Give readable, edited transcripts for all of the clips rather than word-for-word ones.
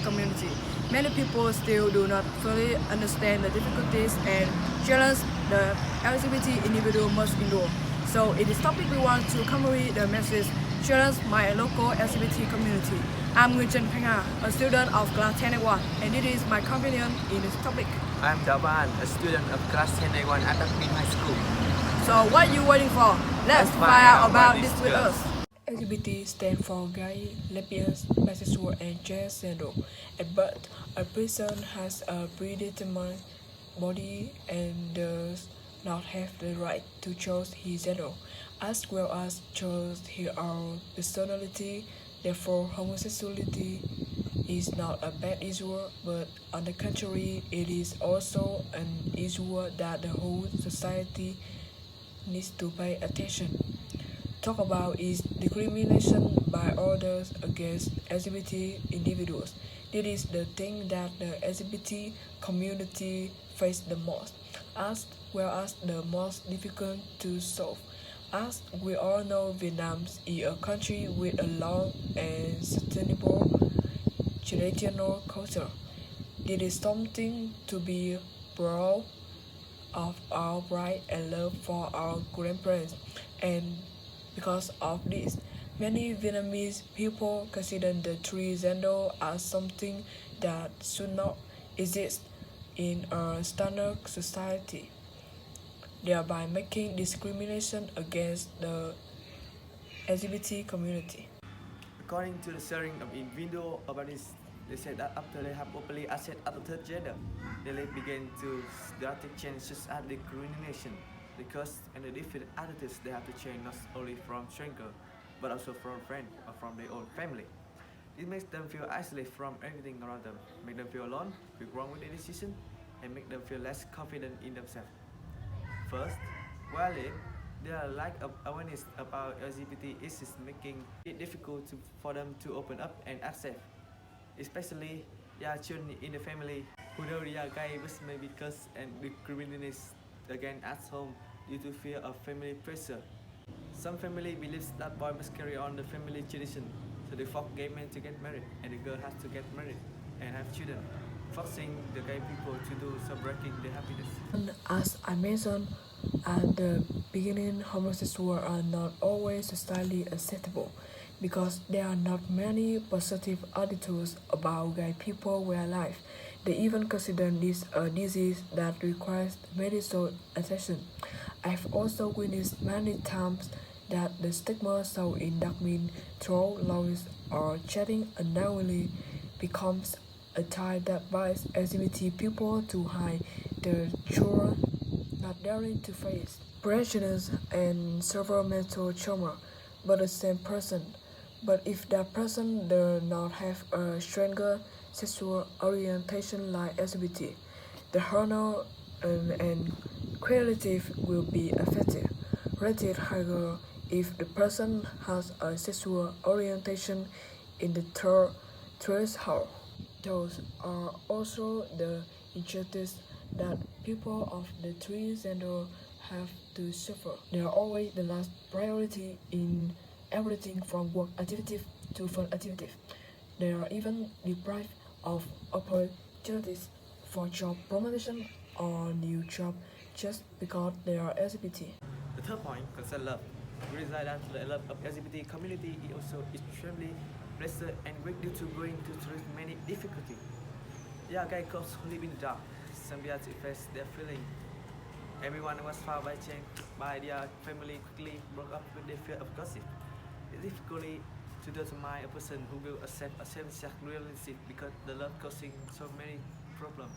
community. Many people still do not fully understand the difficulties and challenges the LGBT individual must endure. So in this topic we want to convey the message challenge my local LGBT community. I'm Nguyen, Khanh, a student of class 10A1, and this is my companion in this topic. I'm Tran, a student of class 10A1 at Dak Mil High School. So what are you waiting for? Let's find out about this with us. LGBT stands for gay, lesbian, bisexual, and transgender. At birth, a person has a predetermined body and does not have the right to choose his gender, as well as choose his own personality. Therefore, homosexuality is not a bad issue, but on the contrary, it is also an issue that the whole society needs to pay attention. Talk about is discrimination by others against LGBT individuals. This is the thing that the LGBT community face the most, as well as the most difficult to solve. As we all know, Vietnam is a country with a long and sustainable traditional culture. It is something to be proud of our pride and love for our grandparents, and because of this, many Vietnamese people consider the three gender as something that should not exist in a standard society, thereby making discrimination against the LGBT community. According to the sharing of individual urbanists, they said that after they have openly accepted the third gender, they begin to drastic changes as discrimination, because and the different attitudes they have to change not only from stranger, but also from friends or from their own family. It makes them feel isolated from everything around them, make them feel alone, feel wrong with their decision, and make them feel less confident in themselves. First, while their lack of awareness about LGBT issues making it difficult for them to open up and accept, especially children in the family who know they are gay but may be cursed and discriminated against at home due to fear of family pressure. Some family believes that boy must carry on the family tradition, so they force gay men to get married and the girl has to get married and have children, forcing the gay people to do so, breaking their happiness. As I mentioned at the beginning, homosexuals are not always socially acceptable because there are not many positive attitudes about gay people where life. They even consider this a disease that requires medical attention. I've also witnessed many times that the stigma so in Dak Mil through lies or chatting unknowingly becomes a tie that binds LGBT people to hide their truth, not daring to face prejudice and severe mental trauma, but the same person. But if that person does not have a stronger sexual orientation like LGBT, the honor and creative will be affected. Rated higher if the person has a sexual orientation in the third threshold. Those are also the injustices that people of the three gender have to suffer. They are always the last priority in everything from work activities to fun activities. They are even deprived of opportunities for job promotion or new job just because they are LGBT. The third point concerns love. We realize that the love of LGBT community is also extremely blessed and great due to going through many difficulties. Gay couples who live in the dark, some to face their feeling. Everyone was found by change by their family quickly broke up with the fear of gossip. It's difficult to determine a person who will accept a same-sex relationship because the love causing so many problems.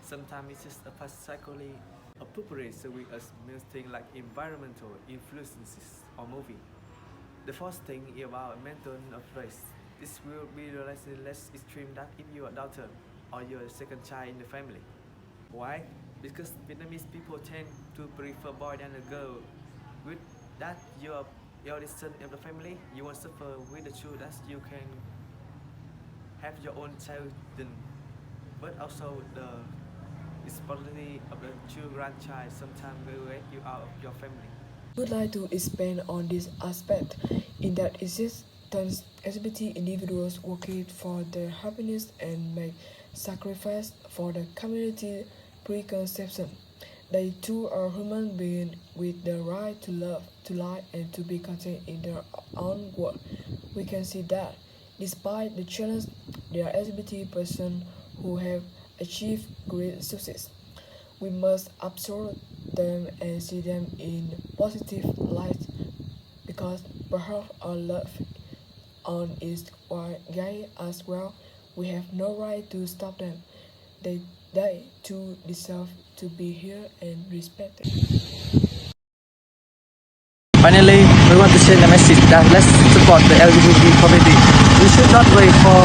Sometimes it's just a psychology appropriate so we as things like environmental influences or movie. The first thing is about mental of race. This will be relatively less extreme than if you are a daughter or your second child in the family. Why? Because Vietnamese people tend to prefer boy than a girl. With that, your son of the family, you won't suffer with the truth that you can have your own child, but also the responsibility of the grandchild sometimes will get you out of your family. Would like to expand on this aspect in that exists Thus, LGBT individuals working for their happiness and make sacrifice for the community preconception. They too are human beings with the right to love, to like, and to be content in their own world. We can see that, despite the challenge, there are LGBT persons who have achieved great success. We must absorb them and see them in positive light because perhaps our love on is gay as well. We have no right to stop them. They too deserve to be here and respected. Finally, we want to send a message that let's support the LGBT community. We should not wait for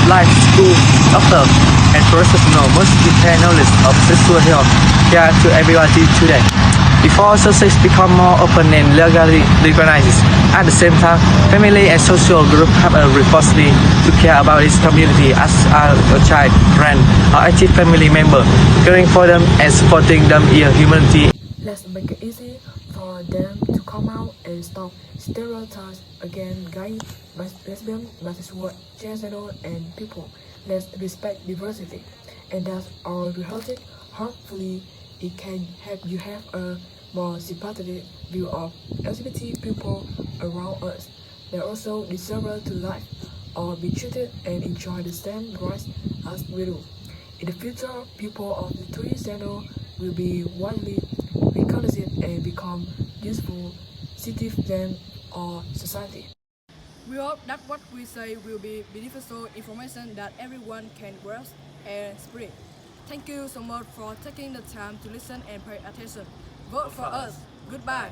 life, school, doctor, and professional must prepare knowledge of sexual health care to everybody today. Before success become more open and legally recognized, at the same time, family and social groups have a responsibility to care about this community as a child, friend, or active family member, caring for them and supporting them in humanity. Let's make it easy for them to come out and stop stereotypes against gay, lesbian, bisexual, transgender, and people. Let's respect diversity, and that's our reality. Hopefully, it can help you have a more sympathetic view of LGBT people around us. They also deserve to live or be treated and enjoy the same rights as we do. In the future, people of the three gender will be widely recognized and become useful citizens of society. We hope that what we say will be beneficial information that everyone can grasp and spread. Thank you so much for taking the time to listen and pay attention. Vote for us. Goodbye.